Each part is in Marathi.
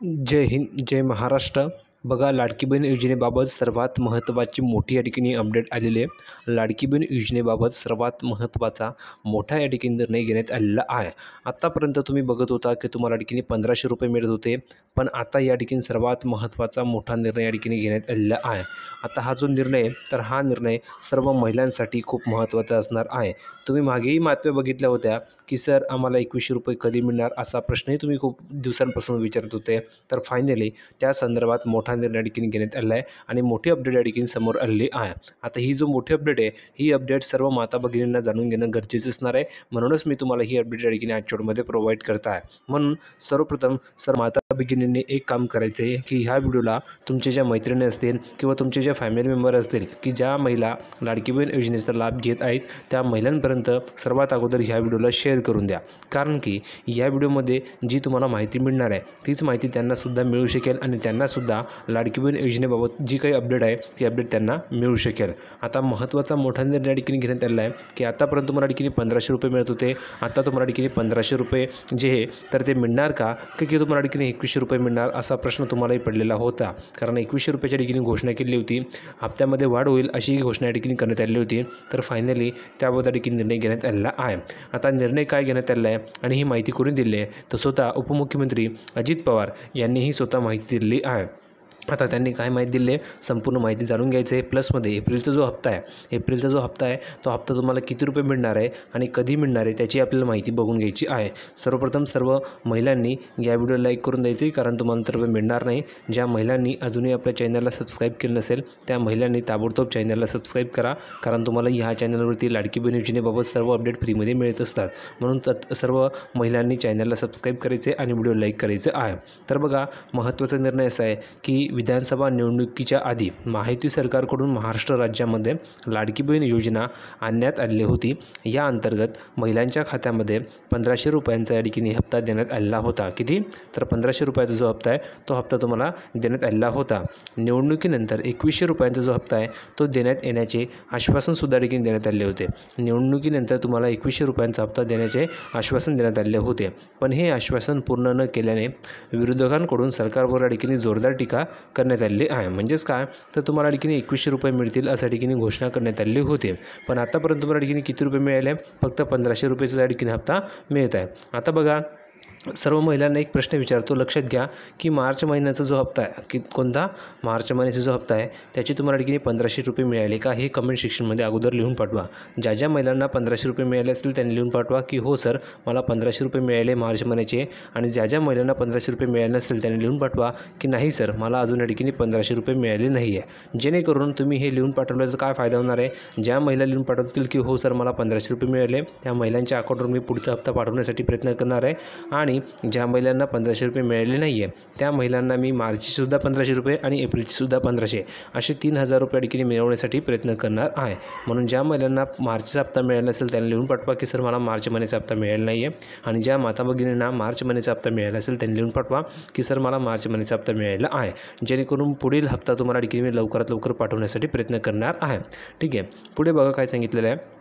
जय हिंद, जय महाराष्ट्र. बघा, लाडकी बहीण योजनेबाबत सर्वात महत्त्वाची मोठी या ठिकाणी अपडेट आलेली आहे. लाडकी बहीण योजनेबाबत सर्वात महत्त्वाचा मोठा या ठिकाणी निर्णय घेण्यात आलेला आहे. आत्तापर्यंत तुम्ही बघत होता की तुम्हाला या ठिकाणी 1500 रुपये मिळत होते, पण आता या ठिकाणी सर्वात महत्त्वाचा मोठा निर्णय या ठिकाणी घेण्यात आलेला आहे. आता हा जो निर्णय आहे, तर हा निर्णय सर्व महिलांसाठी खूप महत्त्वाचा असणार आहे. तुम्ही मागेही बातम्या बघितल्या होत्या की सर आम्हाला 2100 रुपये कधी मिळणार, असा प्रश्नही तुम्ही खूप दिवसांपासून विचारत होते. तर फायनली त्या संदर्भात मोठा निर्णय या ठिकाणी घेण्यात आला आहे आणि मोठी अपडेट या ठिकाणी समोर आलेली आहे. आता ही जो मोठी अपडेट आहे, ही अपडेट सर्व माता भगिनींना जाणून घेणं गरजेचं असणार आहे. म्हणूनच मी तुम्हाला ही अपडेट या ठिकाणी आजच्या व्हिडिओमध्ये प्रोव्हाइड करत आहे. म्हणून सर्वप्रथम माता भगिनींनी एक काम करायचं आहे की ह्या व्हिडिओला तुमच्या ज्या मैत्रिणी असतील किंवा तुमचे जे फॅमिली मेंबर असतील की ज्या महिला लाडकी बहीण योजनेचा लाभ घेत आहेत, त्या महिलांपर्यंत सर्वात अगोदर ह्या व्हिडिओला शेअर करून द्या. कारण की या व्हिडिओमध्ये जी तुम्हाला माहिती मिळणार आहे, तीच माहिती त्यांनासुद्धा मिळू शकेल आणि त्यांनासुद्धा लाडकी बहीण योजनेबाबत जी काही अपडेट आहे ती अपडेट त्यांना मिळू शकेल. आता महत्त्वाचा मोठा निर्णय या ठिकाणी घेण्यात आलेला आहे की आतापर्यंत तुम्हाला ठिकाणी 1500 रुपये मिळत होते. आता तुम्हाला ठिकाणी 1500 रुपये जे आहे तर ते मिळणार का की तुम्हाला ठिकाणी 2100 रुपये मिळणार, असा प्रश्न तुम्हालाही पडलेला होता. कारण 2100 रुपयाच्या ठिकाणी घोषणा केली होती. हप्त्यामध्ये वाढ होईल अशी घोषणा या ठिकाणी करण्यात आलेली होती. तर फायनली त्याबद्दल ठिकाणी निर्णय घेण्यात आलेला आहे. आता निर्णय काय घेण्यात आलेला आहे आणि ही माहिती करून दिली आहे, तर स्वतः उपमुख्यमंत्री अजित पवार यांनीही स्वतः माहिती दिली आहे. आता त्यांनी काय माहिती दिली आहे, संपूर्ण माहिती जाणून घ्यायचं आहे. प्लसमध्ये एप्रिलचा जो हप्ता आहे, तो हप्ता तुम्हाला किती रुपये मिळणार आहे आणि कधी मिळणार आहे त्याची आपल्याला माहिती बघून घ्यायची आहे. सर्वप्रथम सर्व महिलांनी या व्हिडिओला लाईक करून द्यायचं आहे, कारण तुम्हाला तर मिळणार नाही. ज्या महिलांनी अजूनही आपल्या चॅनलला सबस्क्राईब केलं नसेल, त्या महिलांनी ताबडतोब चॅनलला सबस्क्राईब करा, कारण तुम्हाला ह्या चॅनलवरती लाडकी बहीण योजनेबाबत सर्व अपडेट फ्रीमध्ये मिळत असतात. म्हणून सर्व महिलांनी चॅनलला सबस्क्राईब करायचे आणि व्हिडिओ लाईक करायचं आहे. तर बघा, महत्त्वाचा निर्णय असा आहे की विधानसभा निवडणुकीच्या आधी महायुती सरकारकडून महाराष्ट्र राज्यामध्ये लाडकी बहीण योजना आणण्यात आली होती. या अंतर्गत महिलांच्या खात्यामध्ये 1500 रुपयांचा या ठिकाणी हप्ता देण्यात आलेला होता. किती? तर 1500 रुपयाचा जो हप्ता आहे, तो हप्ता तुम्हाला देण्यात आलेला होता. निवडणुकीनंतर 2100 रुपयांचा जो हप्ता आहे तो देण्यात येण्याचे आश्वासनसुद्धा ठिकाणी देण्यात आले होते. निवडणुकीनंतर तुम्हाला 2100 रुपयांचा हप्ता देण्याचे आश्वासन देण्यात आले होते. पण हे आश्वासन पूर्ण न केल्याने विरोधकांकडून सरकारवर या ठिकाणी जोरदार टीका करण्यात आलेली आहे. म्हणजेच काय, तर तुम्हाला ठिकाणी 2100 रुपये मिळतील अशा ठिकाणी घोषणा करण्यात आलेली होती. पण आतापर्यंत तुम्हाला ठिकाणी किती रुपये मिळाले? फक्त 1500 रुपयेचा या ठिकाणी हप्ता मिळत आहे. आता बघा, सर्व महिलांना एक प्रश्न विचारतो, लक्षात घ्या की मार्च महिन्याचा जो हप्ता आहे, की कोणता मार्च महिन्याचा जो हप्ता आहे त्याची तुम्हाला ठिकाणी 1500 रुपये मिळाले का, हे कमेंट सेक्शनमध्ये अगोदर लिहून पाठवा. ज्या महिलांना 1500 रुपये मिळाले असतील त्यांनी लिहून पाठवा की हो सर, मला 1500 रुपये मिळाले मार्च महिन्याचे. आणि ज्या महिलांना 1500 रुपये मिळाले नसेल त्यांनी लिहून पाठवा की नाही सर, मला अजून या ठिकाणी 1500 रुपये मिळाले नाही आहे. जेणेकरून तुम्ही हे लिहून पाठवलं तर काय फायदा होणार आहे, ज्या महिला लिहून पाठवतील की हो सर मला 1500 रुपये मिळाले, त्या महिलांच्या अकाउंटवर मी पुढचा हप्ता पाठवण्यासाठी प्रयत्न करणार आहे. आणि ज्या महिलांना 1500 रुपये मिळाले नाही आहे, त्या महिलांना मी मार्चचीसुद्धा 1500 रुपये आणि एप्रिलचीसुद्धा 1500 असे 3000 रुपये ठिकाणी मिळवण्यासाठी प्रयत्न करणार आहे. म्हणून ज्या महिलांना मार्चचा हप्ता मिळाला असेल त्यांनी लिहून पाठवा की सर मला मार्च महिन्याचा हप्ता मिळाला नाही आहे. आणि ज्या माता भगिनींना मार्च महिन्याचा हप्ता मिळाला असेल त्यांनी लिहून पाठवा की सर मला मार्च महिन्याचा हप्ता मिळाला आहे. जेणेकरून पुढील हप्ता तुम्हाला ठिकाणी मी लवकरात लवकर पाठवण्यासाठी प्रयत्न करणार आहे. ठीक आहे, पुढे बघा काय सांगितलेलं आहे.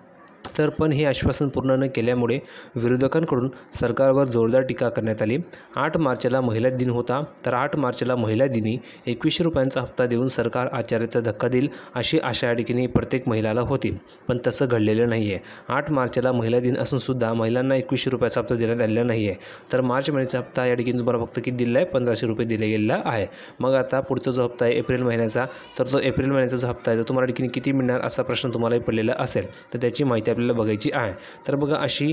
तर पण हे आश्वासन पूर्ण न केल्यामुळे विरोधकांकडून सरकारवर जोरदार टीका करण्यात आली. 8 मार्चला महिला दिन होता, तर 8 मार्चला महिला दिनी 2100 रुपयांचा हप्ता देऊन सरकार आचार्याचा धक्का देईल अशी आशा या ठिकाणी प्रत्येक महिलाला होती. पण तसं घडलेलं नाही आहे. 8 मार्चला महिला दिन असूनसुद्धा महिलांना 2100 रुपयाचा हप्ता देण्यात आलेला नाही आहे. तर मार्च महिन्याचा हप्ता या ठिकाणी तुम्हाला फक्त किती दिला आहे? 1500 रुपये दिले गेलेला आहे. मग आता पुढचा जो हप्ता आहे एप्रिल महिन्याचा, तर तो एप्रिल महिन्याचा जो हप्ता आहे तो तुम्हाला ठिकाणी किती मिळणार असा प्रश्न तुम्हालाही पडलेला असेल, तर त्याची माहिती आपल्याला बघायची आहे. तर बघा, अशी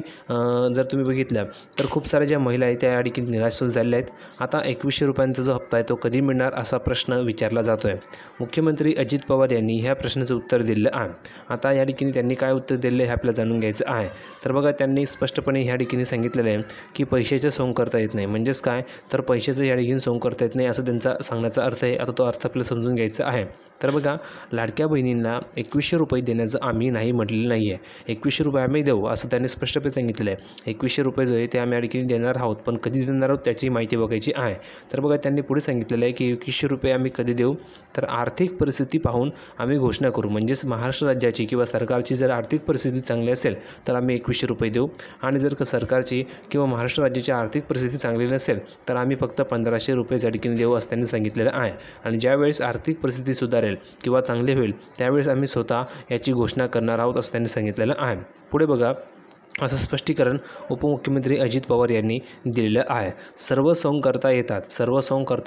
जर तुम्ही बघितलं तर खूप साऱ्या ज्या महिला आहेत त्या या ठिकाणी निराश झालेल्या आहेत. आता 2100 रुपयांचा जो हप्ता आहे तो कधी मिळणार असा प्रश्न विचारला जातो आहे. मुख्यमंत्री अजित पवार यांनी ह्या प्रश्नाचं उत्तर दिलं आहे. आता या ठिकाणी त्यांनी काय उत्तर दिलं हे आपल्याला जाणून घ्यायचं आहे. तर बघा, त्यांनी स्पष्टपणे ह्या ठिकाणी सांगितलेलं आहे की पैशाचं सोंग करता येत नाही. म्हणजेच काय, तर पैशाचं या ठिकाणी सोंग करता येत नाही असं त्यांचा सांगण्याचा अर्थ आहे. आता तो अर्थ आपल्याला समजून घ्यायचा आहे. तर बघा, लाडक्या बहिणींना 2100 रुपये देण्याचं आम्ही नाही म्हटलेलं नाही आहे. 2100 रुपये आम्ही देऊ असं त्यांनी स्पष्टपणे सांगितलेलं आहे। 2100 रुपये जो आहे ते आम्ही या ठिकाणी देणार आहोत, पण कधी देणार आहोत त्याची माहिती बघायची आहे। तर बघा त्यांनी पुढे सांगितलेलं आहे की 2100 रुपये आम्ही कधी देऊ, तर आर्थिक परिस्थिती पाहून आम्ही घोषणा करू। म्हणजेच महाराष्ट्र राज्याची किंवा सरकारची जर आर्थिक परिस्थिती चांगली असेल तर आम्ही 2100 रुपये देऊ, आणि जर सरकारची किंवा महाराष्ट्र राज्याची आर्थिक परिस्थिती चांगली नसेल तर आम्ही फक्त 1500 रुपये या ठिकाणी देऊ असं त्यांनी सांगितलेलं आहे। आणि ज्यावेळेस आर्थिक परिस्थिती सुधारेल किंवा चांगली होईल त्यावेळेस आम्ही स्वतः याची घोषणा करणार आहोत असं त्यांनी सांगितलेलं आहे। पुढे बघा असं स्पष्टीकरण उपमुख्यमंत्री अजित पवार यांनी दिलेलं आहे। सर्व सॉंग करता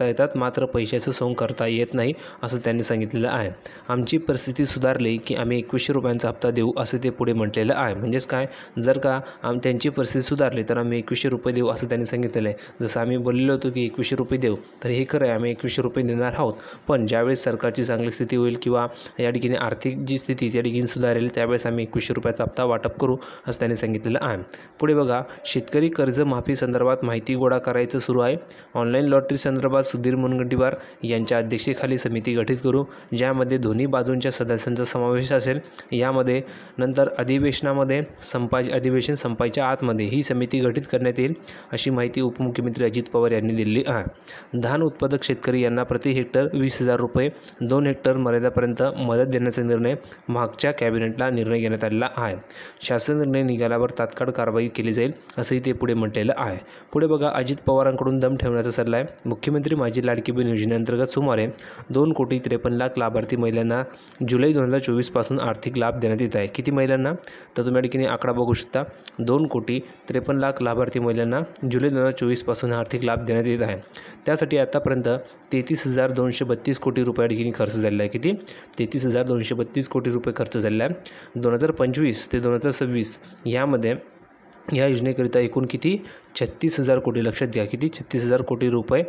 येतात, मात्र पैशाचं सॉंग करता येत नाही असं त्यांनी सांगितलेलं आहे। आमची परिस्थिती सुधारली की आम्ही 2100 रुपयांचा हप्ता देऊ असं ते पुढे म्हटलेलं आहे। म्हणजेच काय, जर का त्यांची परिस्थिती सुधारली तर आम्ही 2100 रुपये देऊ असं त्यांनी सांगितलेलं आहे। जसं आम्ही बोललेलो होतो की 2100 रुपये देऊ, तर हे खरं आहे, आम्ही 2100 रुपये देणार आहोत, पण ज्यावेळेस सरकारची चांगली स्थिती होईल किंवा या ठिकाणी आर्थिक जी स्थिती त्या ठिकाणी सुधारेल त्यावेळेस आम्ही 2100 रुपयाचा हप्ता वाटप करू असं त्यांनी सांगितलेलं आहे। पुढे बघा शेतकरी कर्जमाफी संदर्भात माहिती गोळा करायचं सुरू आहे। ऑनलाईन लॉटरी संदर्भात सुधीर मुनगंटीवार यांच्या अध्यक्षतेखाली समिती गठीत करू, ज्यामध्ये दोन्ही बाजूंच्या सदस्यांचा समावेश असेल। यामध्ये नंतर अधिवेशन संपायच्या आतमध्ये ही समिती गठीत करण्यात येईल अशी माहिती उपमुख्यमंत्री अजित पवार यांनी दिलेली आहे। धान उत्पादक शेतकरी यांना प्रति हेक्टर 20,000 रुपये 2 हेक्टर मर्यादापर्यंत मदत देण्याचा निर्णय मागच्या कॅबिनेटला निर्णय घेण्यात आलेला आहे। शासन निर्णय निघाल्यावर तात्काळ कारवाई केली जाईल असंही ते पुढे म्हटलेलं आहे। पुढे बघा अजित पवारांकडून दम ठेवण्याचा सल्ला आहे। मुख्यमंत्री माझी लाडकी बहीण योजनेअंतर्गत सुमारे 2,53,00,000 लाभार्थी महिलांना जुलै 2024 पासून आर्थिक लाभ देण्यात येत आहे। किती महिलांना, तर तुम्ही या ठिकाणी आकडा बघू शकता, 2,53,00,000 लाभार्थी महिलांना जुलै 2024 पासून आर्थिक लाभ देण्यात येत आहे। त्यासाठी आतापर्यंत 33,232 कोटी रुपये ठिकाणी खर्च झालेला आहे। किती, 33,232 कोटी रुपये खर्च झालेला आहे। 2025 ते 2026 यामध्ये या योजनेकरिता एकूण किती 36,000 कोटी, लक्षात घ्या किती 36,000 कोटी रुपये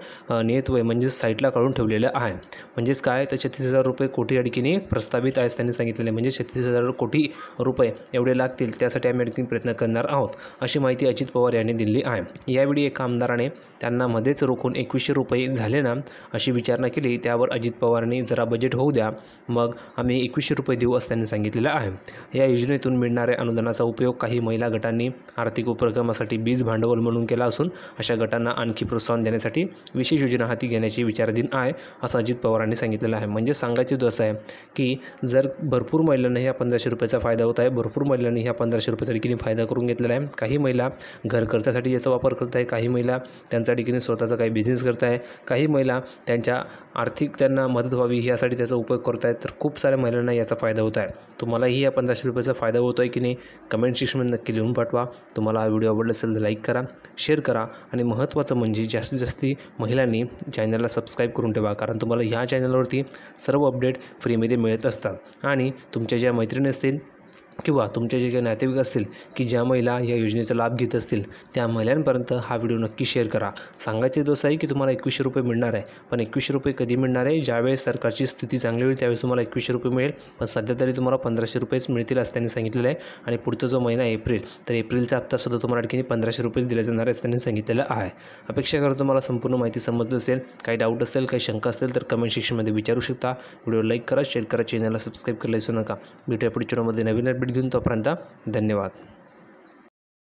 नियतव्यय म्हणजेच साईटला काढून ठेवलेलं आहे। म्हणजेच काय, तर 36,000 रुपये कोटी या ठिकाणी प्रस्तावित आहे त्यांनी सांगितलेलं आहे। म्हणजे 36,000 कोटी रुपये एवढे लागतील, त्यासाठी आम्ही या ठिकाणी प्रयत्न करणार आहोत अशी माहिती अजित पवार यांनी दिली आहे। यावेळी एका आमदाराने त्यांना मध्येच रोखून 2100 रुपये झाले ना अशी विचारणा केली, त्यावर अजित पवारांनी जरा बजेट होऊ द्या मग आम्ही 2100 रुपये देऊ असं त्यांनी सांगितलेलं आहे। या योजनेतून मिळणाऱ्या अनुदानाचा उपयोग काही महिला गटांनी आर्थिक उपक्रमासाठी बीज भांडवल म्हणून केला असून अशा गटांना आणखी प्रोत्साहन देण्यासाठी विशेष योजना हाती घेण्याची विचाराधीन आहे असं अजित पवारांनी सांगितलेलं आहे। म्हणजे सांगायचं तो असं आहे की जर भरपूर महिलांना ह्या 1500 रुपयाचा फायदा होत आहे, भरपूर महिलांनी ह्या 1500 रुपयाचा ठिकाणी फायदा करून घेतलेला आहे। काही महिला घर खर्चासाठी याचा वापर करत आहे, काही महिला त्यांच्या ठिकाणी स्वतःचा काही बिझनेस करत आहे, काही महिला त्यांच्या आर्थिक त्यांना मदत व्हावी यासाठी त्याचा उपयोग करत आहेत। तर खूप साऱ्या महिलांना याचा फायदा होत आहे। तुम्हालाही या 1500 रुपयाचा फायदा होतो आहे की नाही, कमेंट सेक्शनमध्ये नक्की लिहून पाठवा। तुम्हाला हा व्हिडिओ आवडला असेल तर लाईक करा, शेअर करा, आणि महत्त्वाचं म्हणजे जास्तीत जास्त महिलांनी चॅनलला सबस्क्राईब करून ठेवा, कारण तुम्हाला ह्या चॅनलवरती सर्व अपडेट फ्रीमध्ये मिळत असतात। आणि तुमच्या ज्या मैत्रिणी असतील किंवा तुमचे जे काही नातेवाईक असतील की ज्या महिला या योजनेचा लाभ घेत असतील त्या महिलांपर्यंत हा व्हिडिओ नक्की शेअर करा। सांगायचे दोस्त आहे की तुम्हाला 2100 रुपये मिळणार आहे, पण 2100 रुपये कधी मिळणार आहे, ज्यावेळेस सरकारची स्थिती चांगली होईल त्यावेळेस तुम्हाला 2100 रुपये मिळेल, पण सध्या तरी तुम्हाला 1500 रुपयेच मिळतील असं त्यांनी सांगितलेलं आहे। आणि पुढचा जो महिना एप्रिल, तर एप्रिलचा हप्तासुद्धा तुम्हाला ठिकाणी 1500 रुपयेच दिले जाणार आहे असं त्यांनी सांगितलेलं आहे। अपेक्षा करतो तुम्हाला संपूर्ण माहिती समजली असेल। काही डाऊट असेल, काही शंका असेल तर कमेंट सेक्शनमध्ये विचारू शकता। व्हिडिओ लाईक करा, शेअर करा, चॅनलला सबस्क्राईब करायला विसरू नका। भेटूया पुढच्या व्हिडिओमध्ये नवीन अपडेट घेऊन, तोपर्यंत धन्यवाद।